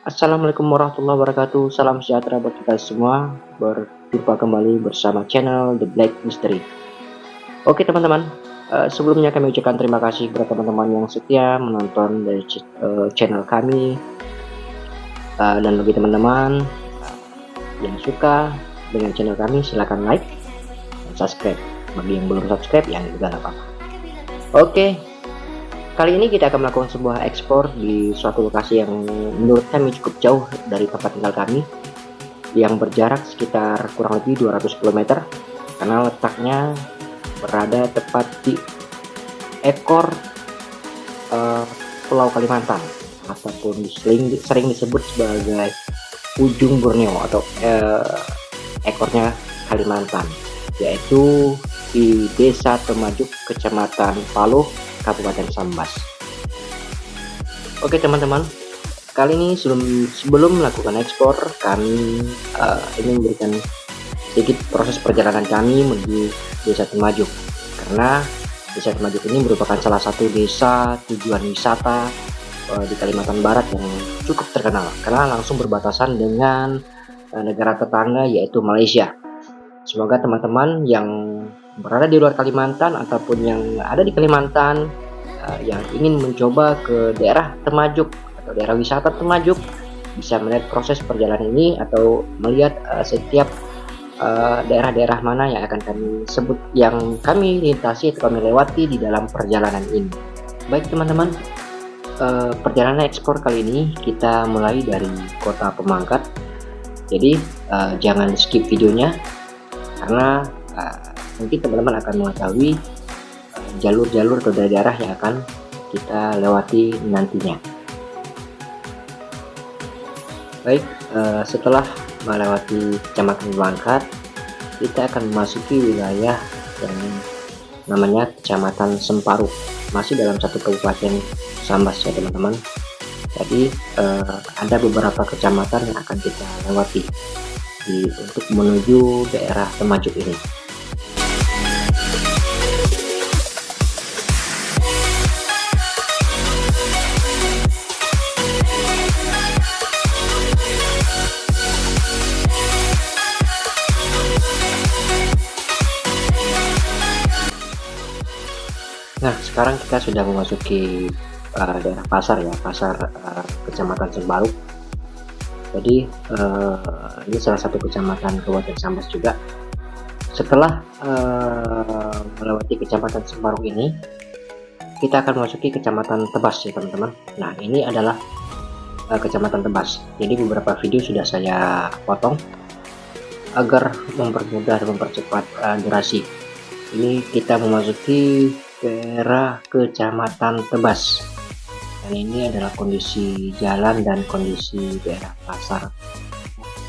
Assalamualaikum warahmatullahi wabarakatuh. Salam sejahtera buat kita semua. Berjumpa kembali bersama channel The Black Mystery. Oke teman-teman, sebelumnya kami ucapkan terima kasih kepada teman-teman yang setia menonton dari channel kami. Dan bagi teman-teman yang suka dengan channel kami, silahkan like dan subscribe. Bagi yang belum subscribe, ya juga nggak apa-apa. Oke. Kali ini kita akan melakukan sebuah ekspor di suatu lokasi yang menurut kami cukup jauh dari tempat tinggal kami, yang berjarak sekitar kurang lebih 200 km, karena letaknya berada tepat di ekor Pulau Kalimantan, ataupun sering disebut sebagai ujung Borneo atau ekornya Kalimantan, yaitu di Desa Temajuk, Kecamatan Paloh, Kabupaten Sambas. Oke teman-teman, kali ini sebelum melakukan ekspor, kami ingin memberikan sedikit proses perjalanan kami menuju Desa Temajuk, karena Desa Temajuk ini merupakan salah satu desa tujuan wisata di Kalimantan Barat yang cukup terkenal, karena langsung berbatasan dengan negara tetangga yaitu Malaysia. Semoga teman-teman yang berada di luar Kalimantan ataupun yang ada di Kalimantan yang ingin mencoba ke daerah Temajuk atau daerah wisata Temajuk bisa melihat proses perjalanan ini atau melihat setiap daerah-daerah mana yang akan kami sebut, yang kami lintasi atau kami lewati di dalam perjalanan ini. Baik teman-teman, perjalanan ekspor kali ini kita mulai dari Kota Pemangkat. Jadi jangan skip videonya, karena nanti teman-teman akan mengetahui jalur-jalur atau daerah yang akan kita lewati nantinya. Baik, setelah melewati Kecamatan Pemangkat, kita akan memasuki wilayah yang namanya Kecamatan Semparu, masih dalam satu kabupaten Sambas ya teman-teman. Jadi ada beberapa kecamatan yang akan kita lewati untuk menuju daerah Temajuk ini. Nah, sekarang kita sudah memasuki daerah pasar ya, pasar Kecamatan Semparu. Jadi ini salah satu kecamatan Kabupaten Sambas juga. Setelah melewati Kecamatan Semparu ini, kita akan memasuki Kecamatan Tebas ya teman-teman. Nah, ini adalah Kecamatan Tebas. Jadi beberapa video sudah saya potong agar mempermudah dan mempercepat durasi. Ini kita memasuki daerah Kecamatan Tebas, dan ini adalah kondisi jalan dan kondisi daerah pasar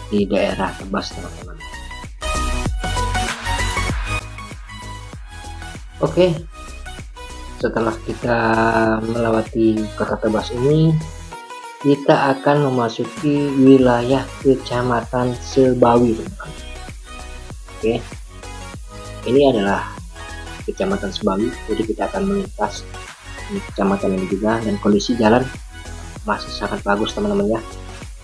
di daerah Tebas teman-teman. Oke, setelah kita melewati kota Tebas ini, kita akan memasuki wilayah Kecamatan Sebawi teman-teman. Oke, ini adalah Kecamatan Sebawi, jadi kita akan melintas di kecamatan ini juga, dan kondisi jalan masih sangat bagus teman-teman ya.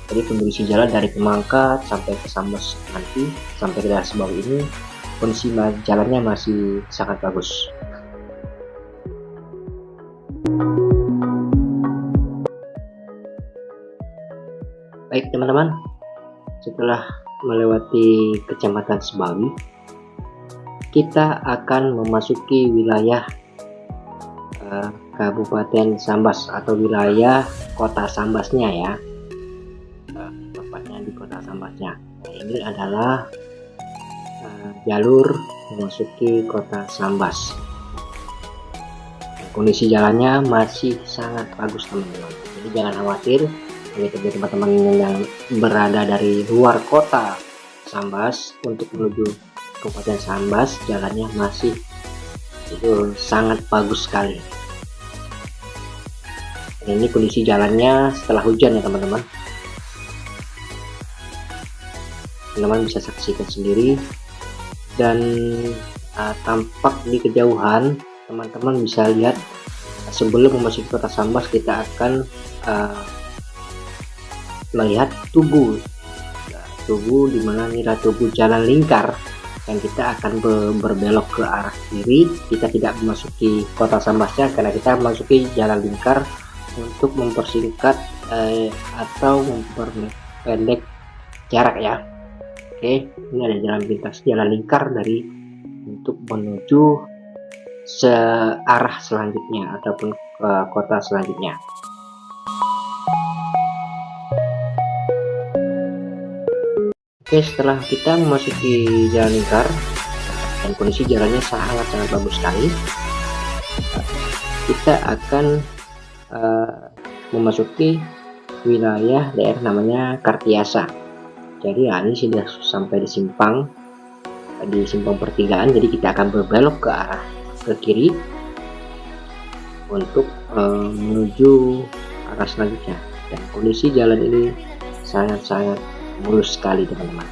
Jadi kondisi jalan dari Pemangkat sampai ke Sambas nanti, sampai ke daerah Sebawi ini, kondisi jalannya masih sangat bagus. Baik teman-teman, setelah melewati Kecamatan Sebawi, kita akan memasuki wilayah Kabupaten Sambas atau wilayah Kota Sambasnya ya, tepatnya di Kota Sambasnya. Nah, ini adalah jalur memasuki Kota Sambas. Kondisi jalannya masih sangat bagus teman-teman, jadi jangan khawatir bagi teman-teman yang berada dari luar Kota Sambas untuk menuju Kabupaten Sambas, jalannya masih sangat bagus sekali. Dan ini kondisi jalannya setelah hujan ya teman-teman. Teman-teman bisa saksikan sendiri, dan tampak di kejauhan teman-teman bisa lihat sebelum memasuki Kota Sambas kita akan melihat tugu. Nah, tugu dimana nilai tugu jalan lingkar yang kita akan berbelok ke arah kiri. Kita tidak memasuki kota Sambasnya karena kita memasuki jalan lingkar untuk mempersingkat atau memperpendek jarak ya. Oke, ini ada jalan pintas, jalan lingkar dari untuk menuju searah selanjutnya ataupun ke kota selanjutnya. Oke, setelah kita memasuki jalan lingkar dan kondisi jalannya sangat-sangat bagus sekali, kita akan memasuki wilayah daerah namanya Kartiasa. Jadi ini sudah sampai di simpang pertigaan, jadi kita akan berbelok ke arah ke kiri untuk menuju arah selanjutnya. Dan kondisi jalan ini sangat-sangat mulus sekali teman-teman.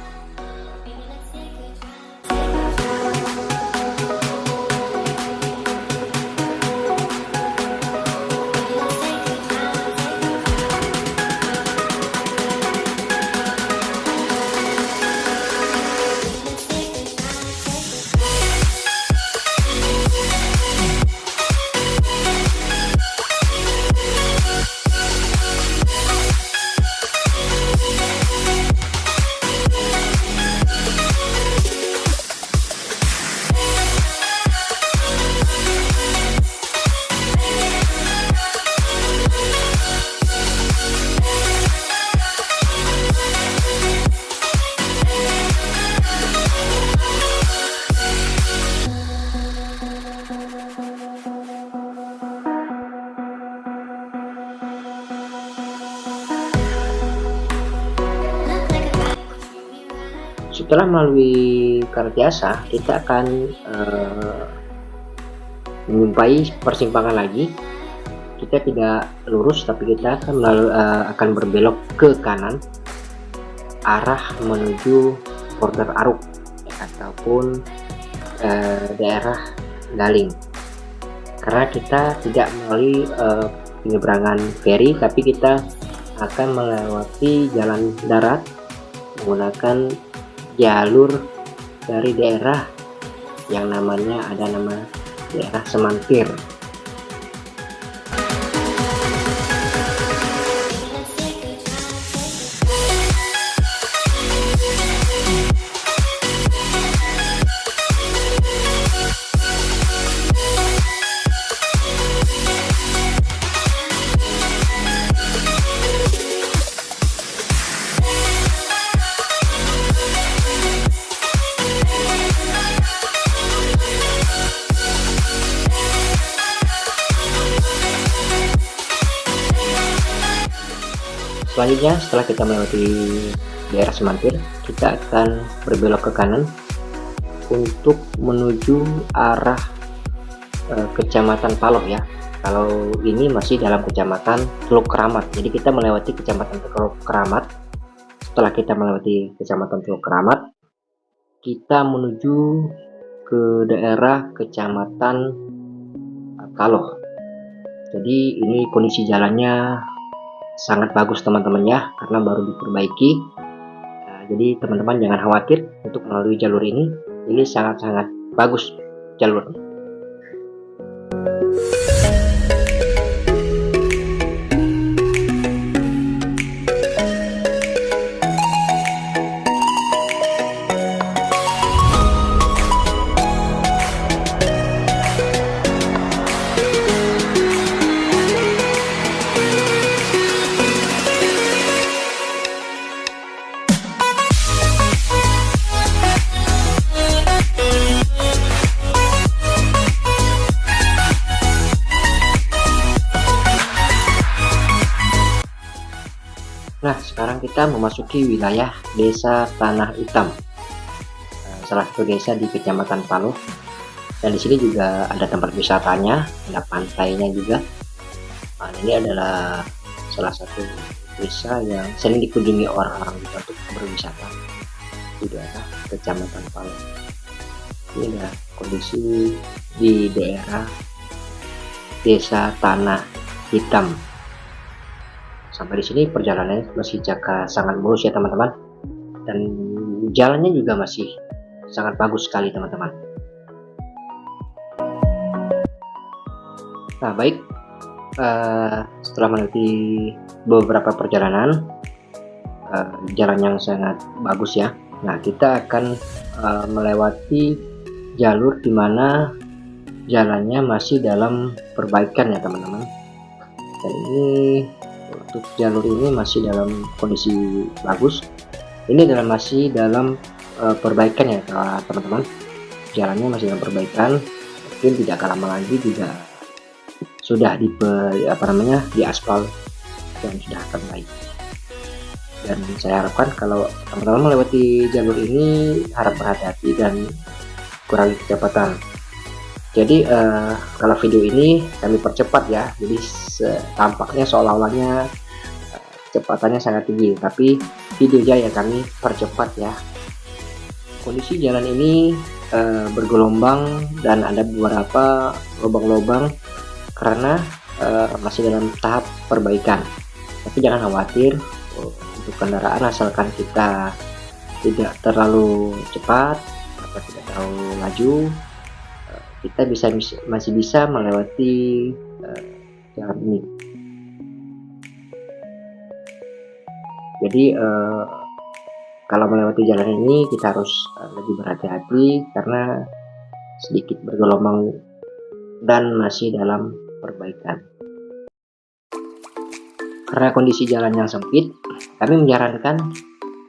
Setelah melalui Kartiasa, kita akan menjumpai persimpangan lagi. Kita tidak lurus, tapi kita akan berbelok ke kanan arah menuju border Aruk ataupun daerah Galing. Karena kita tidak melalui penyeberangan feri, tapi kita akan melewati jalan darat menggunakan jalur dari daerah yang namanya daerah Semantir. Selanjutnya, setelah kita melewati daerah Semantir, kita akan berbelok ke kanan untuk menuju arah Kecamatan Paloh ya. Kalau ini masih dalam Kecamatan Teluk Keramat, jadi kita melewati Kecamatan Teluk Keramat. Setelah kita melewati Kecamatan Teluk Keramat, kita menuju ke daerah Kecamatan Kaloh. Jadi ini kondisi jalannya sangat bagus teman-teman ya, karena baru diperbaiki. Jadi teman-teman jangan khawatir untuk melalui jalur ini sangat-sangat bagus jalurnya. Nah, sekarang kita memasuki wilayah Desa Tanah Hitam, salah satu desa di Kecamatan Paloh. Dan di sini juga ada tempat wisatanya, ada pantainya juga. Nah, ini adalah salah satu desa yang sering dikunjungi orang-orang juga untuk berwisata di daerah Kecamatan Paloh. Ini adalah kondisi di daerah Desa Tanah Hitam. sampai di sini perjalanannya masih sangat mulus ya teman-teman, dan jalannya juga masih sangat bagus sekali teman-teman. Nah baik, setelah melewati beberapa perjalanan, jalan yang sangat bagus ya. Nah kita akan melewati jalur dimana jalannya masih dalam perbaikan ya teman-teman. Dan ini untuk jalur ini masih dalam kondisi bagus. Ini masih dalam perbaikan ya teman-teman. Jalannya masih dalam perbaikan. Mungkin tidak akan lama lagi juga sudah di aspal dan sudah akan baik. Dan saya harapkan kalau teman-teman melewati jalur ini harap berhati-hati dan kurangi kecepatan. Jadi kalau video ini kami percepat ya, jadi tampaknya seolah-olahnya kecepatannya sangat tinggi, tapi videonya ya kami percepat ya. Kondisi jalan ini bergelombang dan ada beberapa lubang-lubang karena masih dalam tahap perbaikan. Tapi jangan khawatir, untuk kendaraan asalkan kita tidak terlalu cepat atau tidak terlalu laju, kita masih bisa melewati jalan ini. Jadi kalau melewati jalan ini kita harus lebih berhati-hati karena sedikit bergelombang dan masih dalam perbaikan. Karena kondisi jalan yang sempit, kami menyarankan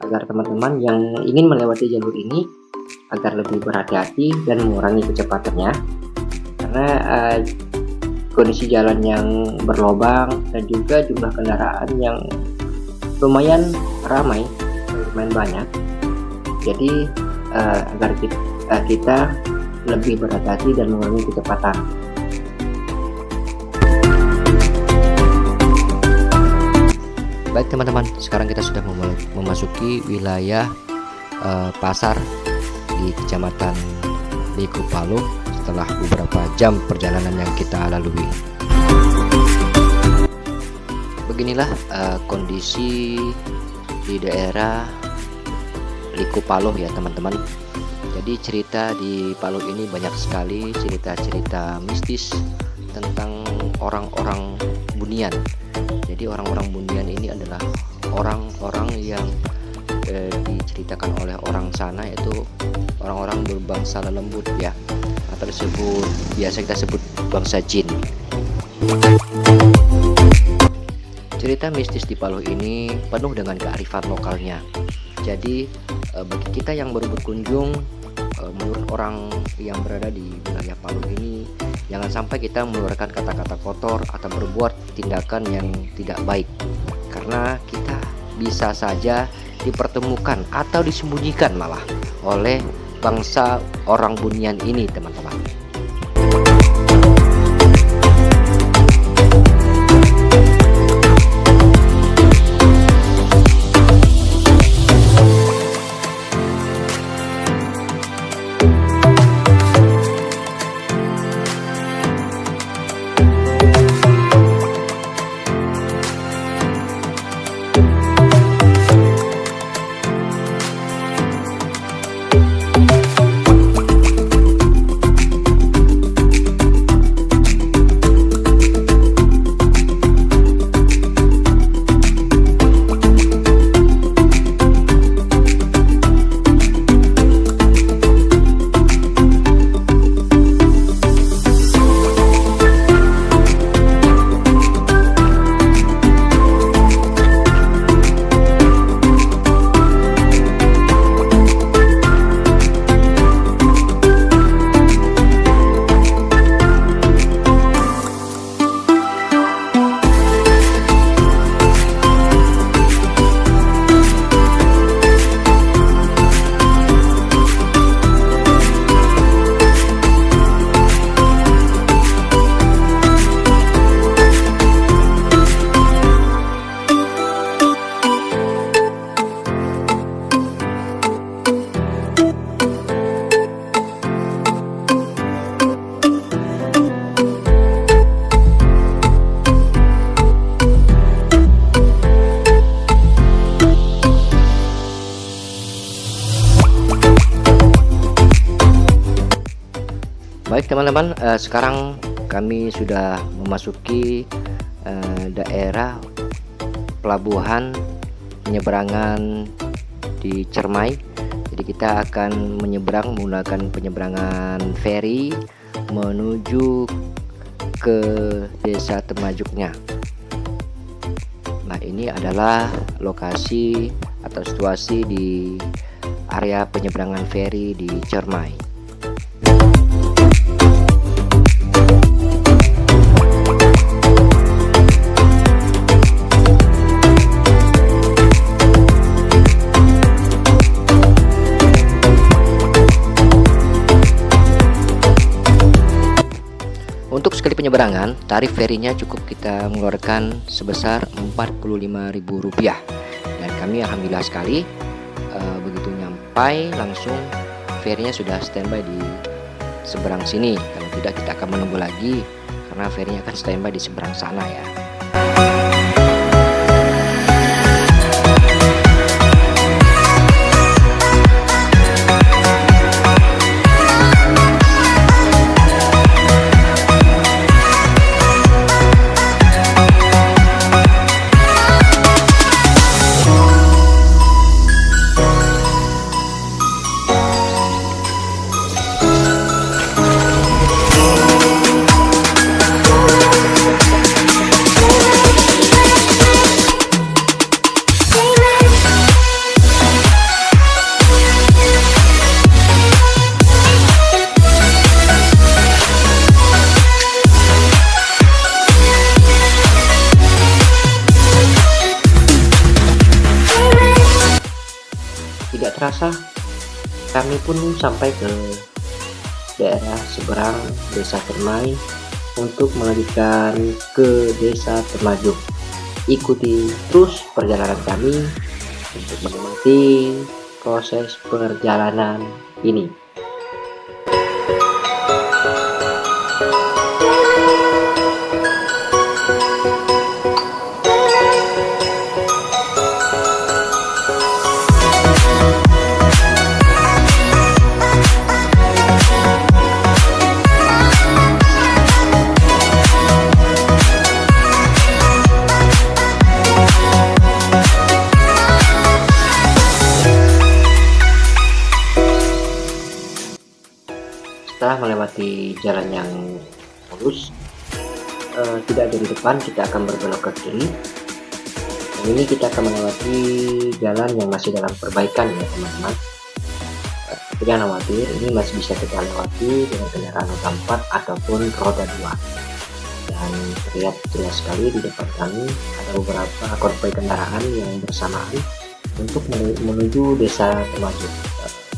agar teman-teman yang ingin melewati jalur ini agar lebih berhati-hati dan mengurangi kecepatannya, karena kondisi jalan yang berlobang dan juga jumlah kendaraan yang lumayan ramai, lumayan banyak. Jadi agar kita lebih berhati-hati dan mengurangi kecepatan. Baik teman-teman, sekarang kita sudah memasuki wilayah pasar di Kecamatan Likupalo setelah beberapa jam perjalanan yang kita lalui. Beginilah kondisi di daerah Likupalo ya teman-teman. Jadi cerita di Palu ini banyak sekali cerita-cerita mistis tentang orang-orang Bunian. Jadi orang-orang Bunian ini adalah orang-orang yang diceritakan oleh orang sana, yaitu orang-orang berbangsa lembut ya, atau biasa kita sebut bangsa jin. Cerita mistis di Palu ini penuh dengan kearifan lokalnya. Jadi bagi kita yang baru berkunjung, menurut orang yang berada di wilayah Palu ini, jangan sampai kita mengeluarkan kata-kata kotor atau berbuat tindakan yang tidak baik, karena kita bisa saja dipertemukan atau disembunyikan malah oleh bangsa orang Bunian ini teman-teman. Baik teman-teman, sekarang kami sudah memasuki daerah pelabuhan penyeberangan di Cermai. Jadi kita akan menyeberang menggunakan penyeberangan feri menuju ke desa Temajuknya. Nah, ini adalah lokasi atau situasi di area penyeberangan feri di Cermai. Untuk sekali penyeberangan, tarif ferinya cukup kita mengeluarkan sebesar Rp45.000. Dan kami alhamdulillah sekali, begitu nyampai langsung ferinya sudah standby di seberang sini. Kalau tidak kita akan menunggu lagi karena ferinya akan standby di seberang sana ya. Tidak terasa kami pun sampai ke daerah seberang desa Cermai untuk melanjutkan ke desa Temajuk. Ikuti terus perjalanan kami untuk menikmati proses perjalanan ini. Setelah melewati jalan yang mulus, tidak dari depan, kita akan berbelok ke kiri. Dan ini kita akan melewati jalan yang masih dalam perbaikan ya teman-teman. Tapi jangan khawatir, ini masih bisa kita lewati dengan kendaraan roda 4 ataupun roda 2. Dan terlihat jelas sekali di depan kami ada beberapa konvoi kendaraan yang bersamaan untuk menuju desa Temajuk.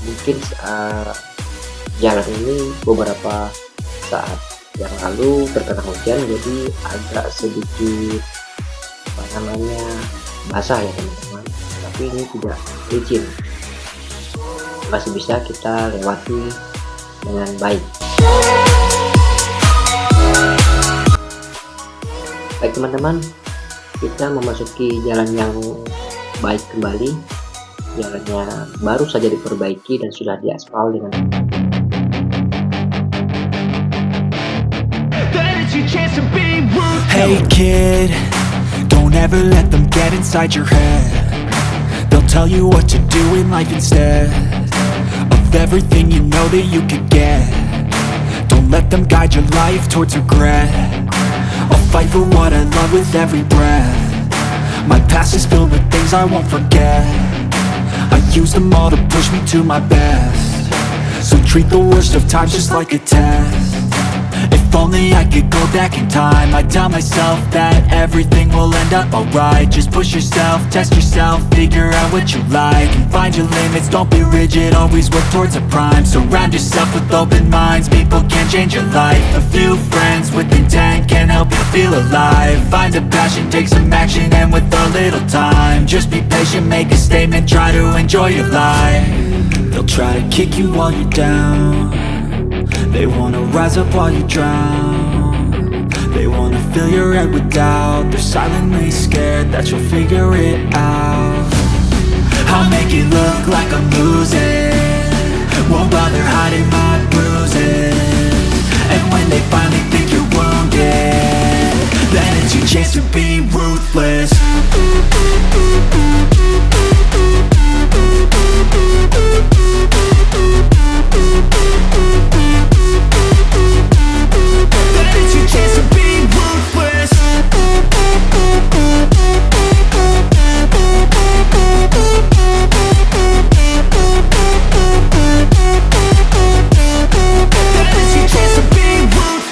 Mungkin jalan ini beberapa saat yang lalu terkena hujan, jadi agak sedikit basah ya teman-teman, tapi ini tidak licin, masih bisa kita lewati dengan baik. Baik teman-teman, kita memasuki jalan yang baik kembali. Jalannya baru saja diperbaiki dan sudah diaspal dengan Hey kid, don't ever let them get inside your head. They'll tell you what to do in life instead of everything you know that you could get. Don't let them guide your life towards regret. I'll fight for what I love with every breath. My past is filled with things I won't forget. I use them all to push me to my best. So treat the worst of times just like a test. If only I could go back in time, I'd tell myself that everything will end up alright. Just push yourself, test yourself, figure out what you like, and find your limits, don't be rigid, always work towards a prime. Surround yourself with open minds, people can change your life. A few friends with intent can help you feel alive. Find a passion, take some action, and with a little time, just be patient, make a statement, try to enjoy your life. They'll try to kick you while you're down. They wanna rise up while you drown. They wanna fill your head with doubt. They're silently scared that you'll figure it out. I'll make it look like I'm losing, won't bother hiding my bruises. when they finally think you're wounded, then it's your chance to be ruthless. Then it's your chance to be ruthless.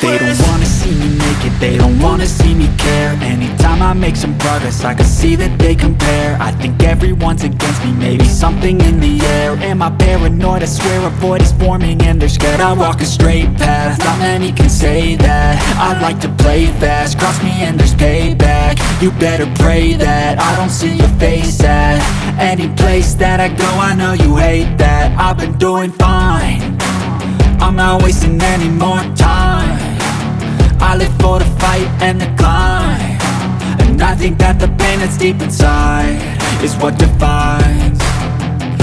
They don't wanna see me naked, they don't wanna see me care. Anytime I make some progress, I can see that they compare. I think everyone's against me, maybe something in the air. Am I paranoid? I swear a void is forming and they're scared I walk a straight path. Not many can say that. I like to play fast, cross me and there's payback. You better pray that I don't see your face at any place that I go. I know you hate that. I've been doing fine, I'm not wasting any more time. I live for the fight and the climb, and I think that the pain that's deep inside is what defines.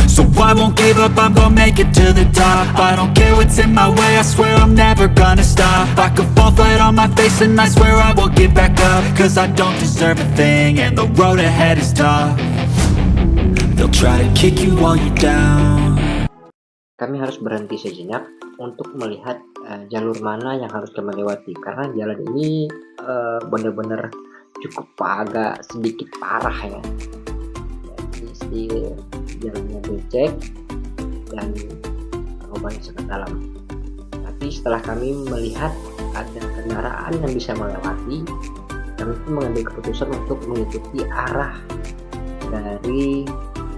So I won't give up, I'm gonna make it to the top. I don't care what's in my way, I swear I'm never gonna stop. I could fall flat on my face and I swear I will get back up, cause I don't deserve a thing and the road ahead is tough. They'll try to kick you while you're down. Kami harus berhenti sejenak untuk melihat jalur mana yang harus kami lewati, karena jalan ini benar-benar cukup agak sedikit parah ya. Jadi jalannya becek dan lubangnya sangat dalam. Tapi setelah kami melihat ada kendaraan yang bisa melewati, kami pun mengambil keputusan untuk mengikuti arah dari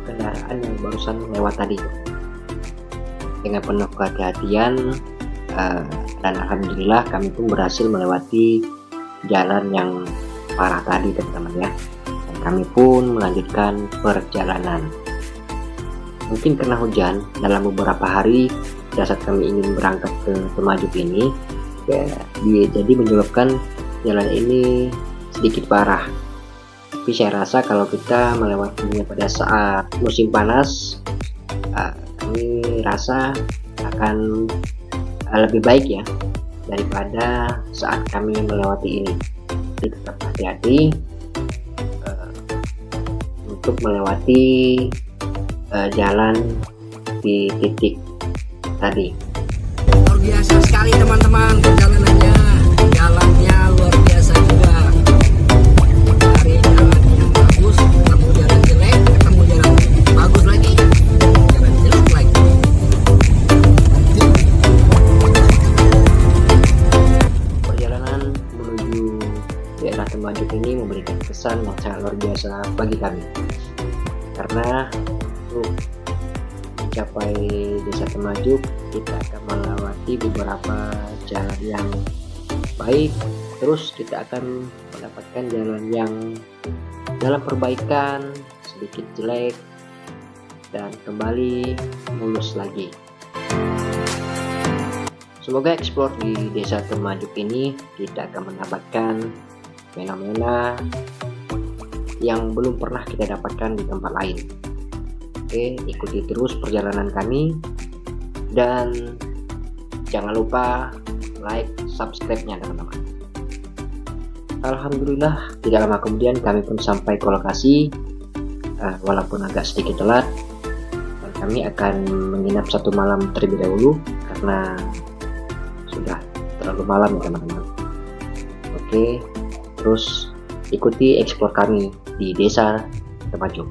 kendaraan yang barusan lewat tadi. Dengan penuh kehati-hatian dan alhamdulillah kami pun berhasil melewati jalan yang parah tadi teman-teman ya, dan kami pun melanjutkan perjalanan. Mungkin karena hujan dalam beberapa hari pada saat kami ingin berangkat ke Temajuk ini ya, jadi menyebabkan jalan ini sedikit parah. Tapi saya rasa kalau kita melewatinya pada saat musim panas, kami rasa akan lebih baik ya daripada saat kami melewati ini. Jadi tetap hati-hati untuk melewati jalan di titik tadi. Luar biasa sekali teman-teman perjalanannya, jalannya luar biasa juga. Dari jalan yang bagus ketemu jalan jelek, ketemu jalan bagus lagi, jalan jelek lagi. Perjalanan menuju daerah Temajuk ini memberikan kesan yang sangat luar biasa bagi kami, karena untuk mencapai desa Temajuk kita akan melewati beberapa jalan yang baik, terus kita akan mendapatkan jalan yang dalam perbaikan, sedikit jelek, dan kembali mulus lagi. Semoga eksplor di desa Temajuk ini kita akan mendapatkan fenomena yang belum pernah kita dapatkan di tempat lain. Oke, ikuti terus perjalanan kami dan jangan lupa like, subscribe-nya teman-teman. Alhamdulillah tidak lama kemudian kami pun sampai ke lokasi, walaupun agak sedikit telat, dan kami akan menginap satu malam terlebih dahulu karena sudah terlalu malam ya teman-teman. Oke, terus ikuti eksplor kami di desa Temajuk.